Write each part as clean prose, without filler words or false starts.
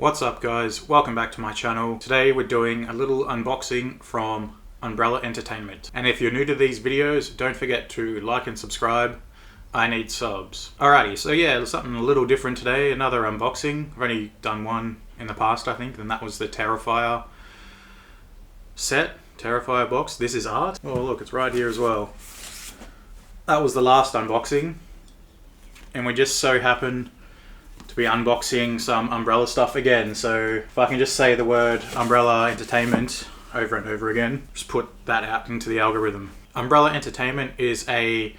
What's up guys, welcome back to my channel. Today we're doing a little unboxing from Umbrella Entertainment. And if you're new to these videos, don't forget to like and subscribe. I need subs. Alrighty, so yeah, something a little different today, another unboxing. I've only done one in the past I think, and that was the Terrifier set, Terrifier box. This is art. Oh look, it's right here as well. That was the last unboxing. And we just so happen to be unboxing some Umbrella stuff again. So if I can just say the word Umbrella Entertainment over and over again, just put that out into the algorithm. Umbrella Entertainment is a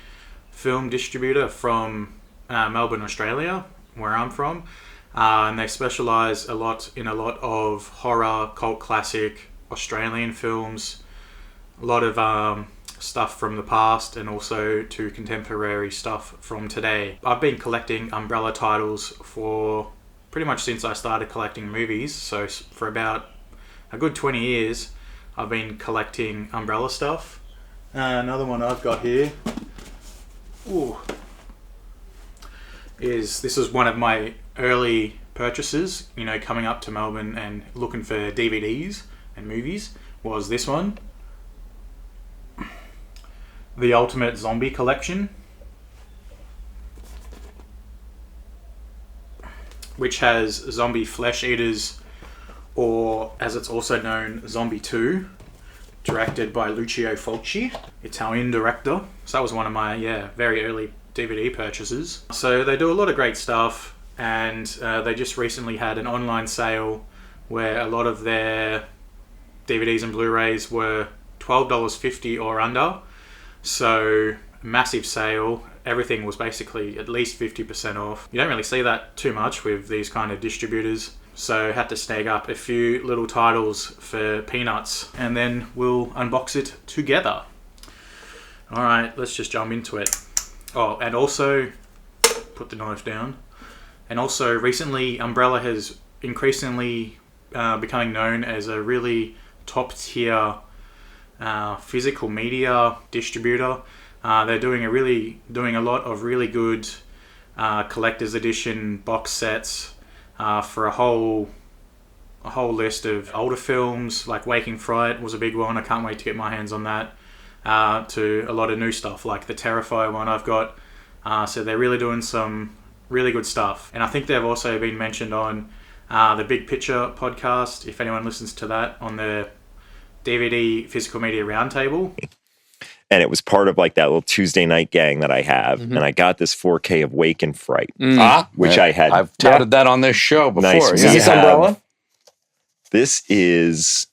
film distributor from Melbourne, Australia, where I'm from. And they specialise in a lot of horror, cult classic, Australian films, a lot of stuff from the past and also to contemporary stuff from today. I've been collecting Umbrella titles for pretty much since I started collecting movies, so for about a good 20 years I've been collecting Umbrella stuff. Another one I've got here this is one of my early purchases, you know, coming up to Melbourne and looking for DVDs and movies, was this one. The Ultimate Zombie Collection, which has Zombie Flesh Eaters, or as it's also known, Zombie 2, directed by Lucio Fulci, Italian director. So that was one of my very early DVD purchases. So they do a lot of great stuff, and they just recently had an online sale where a lot of their DVDs and Blu-rays were $12.50 or under. So massive sale. Everything was basically at least 50% off. You don't really see that too much with these kind of distributors. So had to snag up a few little titles for peanuts, and then we'll unbox it together. Alright, let's just jump into it. Oh, and also, put the knife down. And also recently Umbrella has increasingly becoming known as a really top tier physical media distributor. They're doing a lot of really good collector's edition box sets for a whole list of older films, like Waking Fright was a big one. I can't wait to get my hands on that. To a lot of new stuff like the Terrifier one I've got. So they're really doing some really good stuff. And I think they've also been mentioned on the Big Picture podcast, if anyone listens to that, on the DVD Physical Media Roundtable. And it was part of like that little Tuesday night gang that I have. And I got this 4K of Wake and Fright, which I had. I've touted that on this show before. Nice. Is this Umbrella? This is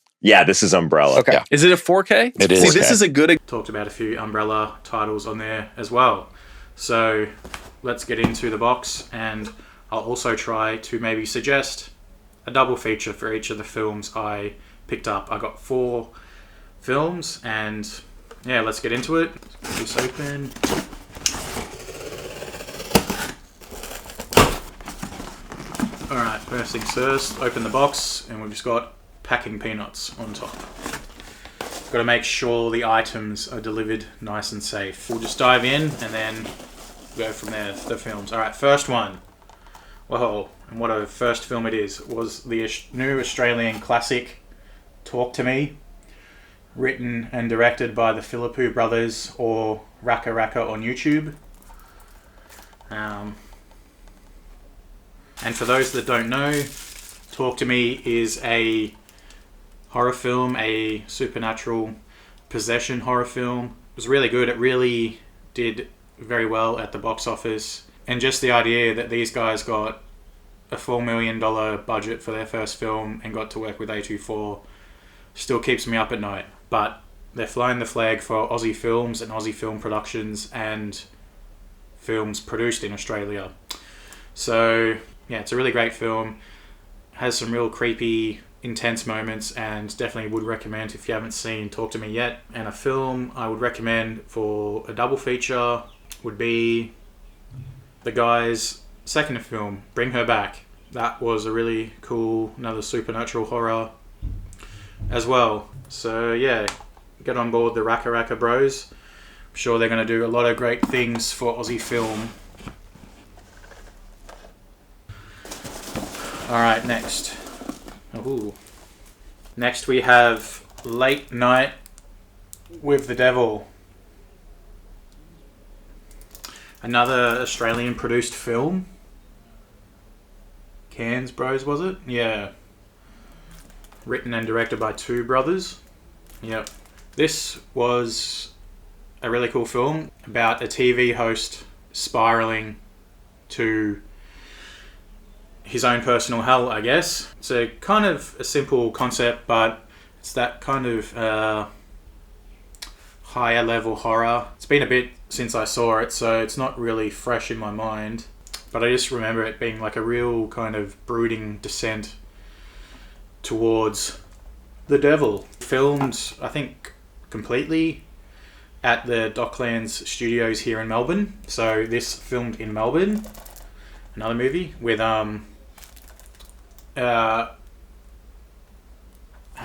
Umbrella. Okay. Yeah. Is it a 4K? It is. See, this is a good... Talked about a few Umbrella titles on there as well. So let's get into the box, and I'll also try to maybe suggest a double feature for each of the films I picked up. I got 4 films, and yeah, let's get into it. Let's get this open. Alright, first things first, open the box, and we've just got packing peanuts on top. Got to make sure the items are delivered nice and safe. We'll just dive in and then go from there, the films. Alright, first one. Whoa, and what a first film it is, was the new Australian classic Talk to Me, written and directed by the Philippou brothers, or Raka Raka on YouTube. And for those that don't know, Talk to Me is a horror film, a supernatural possession horror film. It was really good. It really did very well at the box office. And just the idea that these guys got a $4 million budget for their first film and got to work with A24 still keeps me up at night. But they're flying the flag for Aussie films and Aussie film productions and films produced in Australia. So yeah, it's a really great film. Has some real creepy, intense moments, and definitely would recommend if you haven't seen Talk to Me yet. And a film I would recommend for a double feature would be the guys' second film, Bring Her Back. That was a really cool, another supernatural horror as well. So yeah, get on board the Raka Raka bros. I'm sure they're going to do a lot of great things for Aussie film. Alright, next. Ooh. Next we have Late Night with the Devil. Another Australian produced film. Cairns Bros, was it? Yeah. Written and directed by two brothers. Yep. This was a really cool film about a TV host spiraling to his own personal hell, I guess. It's a kind of a simple concept, but it's that kind of higher level horror. It's been a bit since I saw it, so it's not really fresh in my mind. But I just remember it being like a real kind of brooding descent towards the devil. Filmed, I think, completely at the Docklands Studios here in Melbourne. So this filmed in Melbourne. Another movie with how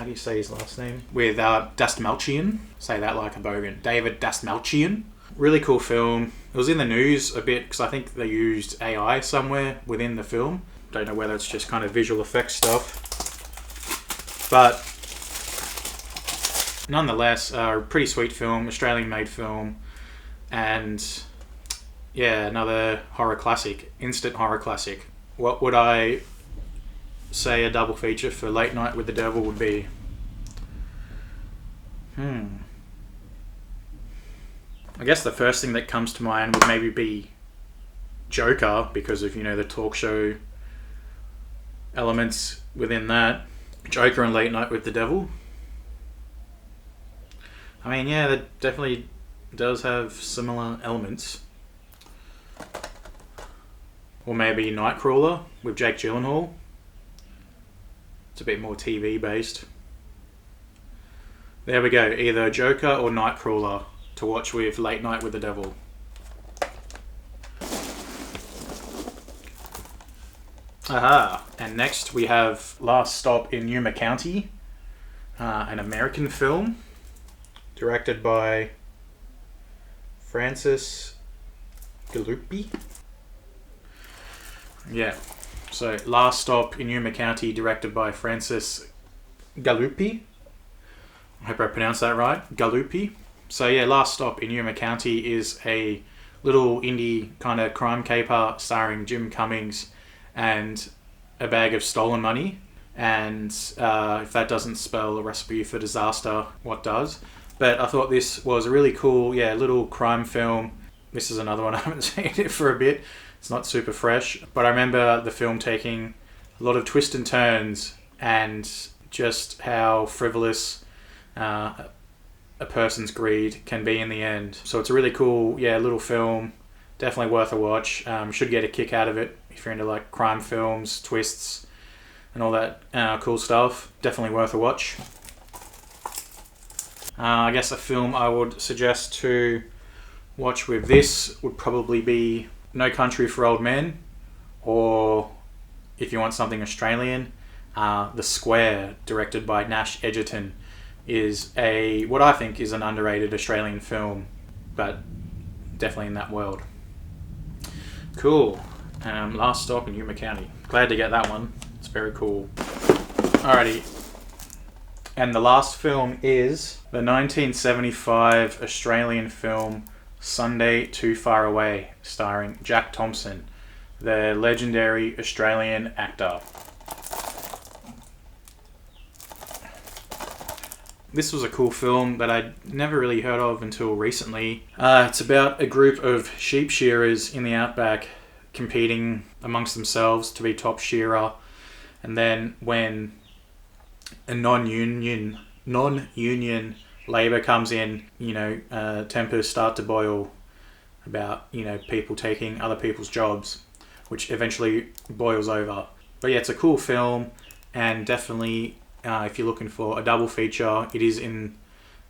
do you say his last name? With Dastmalchian. Say that like a bogan. David Dastmalchian. Really cool film. It was in the news a bit because I think they used AI somewhere within the film. Don't know whether it's just kind of visual effects stuff. But nonetheless, a pretty sweet film, Australian made film. And yeah, another horror classic, instant horror classic. What would I say a double feature for Late Night with the Devil would be? I guess the first thing that comes to mind would maybe be Joker, because of, you know, the talk show elements within that. Joker and Late Night with the Devil. I mean, yeah, that definitely does have similar elements. Or maybe Nightcrawler with Jake Gyllenhaal. It's a bit more TV based. There we go, either Joker or Nightcrawler to watch with Late Night with the Devil. Aha! And next we have Last Stop in Yuma County, an American film directed by Francis Galuppi. Yeah, so Last Stop in Yuma County, directed by Francis Galuppi. I hope I pronounced that right. Galuppi. So yeah, Last Stop in Yuma County is a little indie kind of crime caper starring Jim Cummings and a bag of stolen money. And if that doesn't spell a recipe for disaster, what does? But I thought this was a really cool, yeah, little crime film. This is another one I haven't seen it for a bit. It's not super fresh, but I remember the film taking a lot of twists and turns and just how frivolous a person's greed can be in the end. So it's a really cool, yeah, little film. Definitely worth a watch. Should get a kick out of it if you're into like crime films, twists, and all that cool stuff. Definitely worth a watch. I guess a film I would suggest to watch with this would probably be No Country for Old Men, or if you want something Australian, The Square, directed by Nash Edgerton, is what I think is an underrated Australian film, but definitely in that world. Cool. Last Stop in Yuma County. Glad to get that one. It's very cool. Alrighty. And the last film is the 1975 Australian film Sunday Too Far Away, starring Jack Thompson, the legendary Australian actor. This was a cool film that I'd never really heard of until recently. It's about a group of sheep shearers in the outback competing amongst themselves to be top shearer, and then when a non-union labour comes in, you know, tempers start to boil about, you know, people taking other people's jobs, which eventually boils over. But yeah, it's a cool film, and definitely if you're looking for a double feature, it is in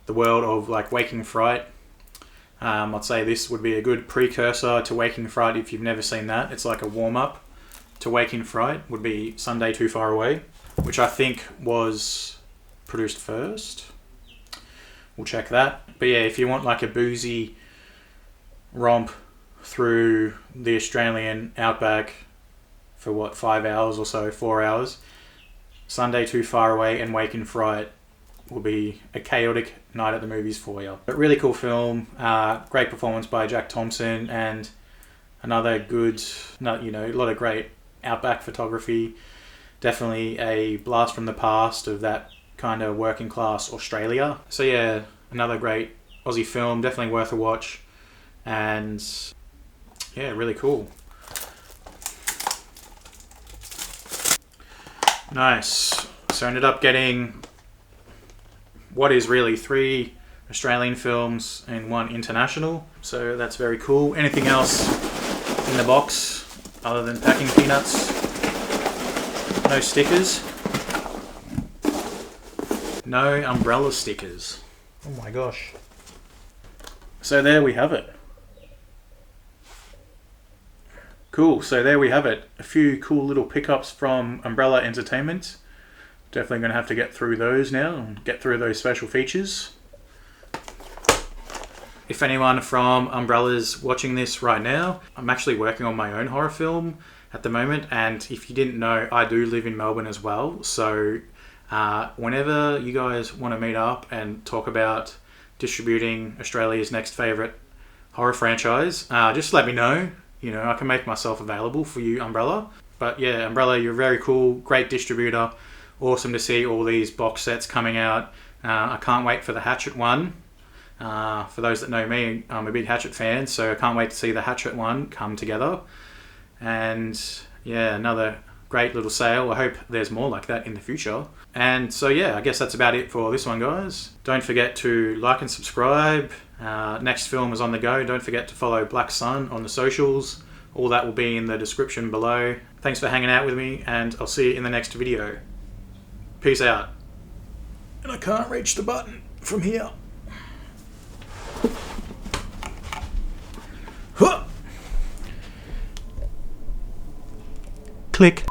the world of like Waking Fright. I'd say this would be a good precursor to Waking Fright if you've never seen that. It's like a warm-up to Waking Fright, would be Sunday Too Far Away, which I think was produced first. We'll check that. But yeah, if you want like a boozy romp through the Australian outback, for what, 5 hours or so, 4 hours. Sunday Too Far Away and Wake in Fright will be a chaotic night at the movies for you. But really cool film, great performance by Jack Thompson, and another good, you know, a lot of great outback photography. Definitely a blast from the past of that kind of working class Australia. So yeah, another great Aussie film, definitely worth a watch, and yeah, really cool. Nice. So I ended up getting what is really 3 Australian films and 1 international. So that's very cool. Anything else in the box other than packing peanuts? No stickers. No umbrella stickers. Oh my gosh. So there we have it. Cool, so there we have it. A few cool little pickups from Umbrella Entertainment. Definitely going to have to get through those now and get through those special features. If anyone from Umbrella's watching this right now, I'm actually working on my own horror film at the moment, and if you didn't know, I do live in Melbourne as well. So whenever you guys want to meet up and talk about distributing Australia's next favourite horror franchise, just let me know. You know, I can make myself available for you, Umbrella. But yeah, Umbrella, you're very cool, great distributor. Awesome to see all these box sets coming out. I can't wait for the Hatchet one. For those that know me, I'm a big Hatchet fan, so I can't wait to see the Hatchet one come together. And yeah, another great little sale. I hope there's more like that in the future. And so yeah, I guess that's about it for this one, guys. Don't forget to like and subscribe. Next film is on the go. Don't forget to follow Black Sun on the socials. All that will be in the description below. Thanks for hanging out with me, and I'll see you in the next video. Peace out. And I can't reach the button from here. Huh. Click.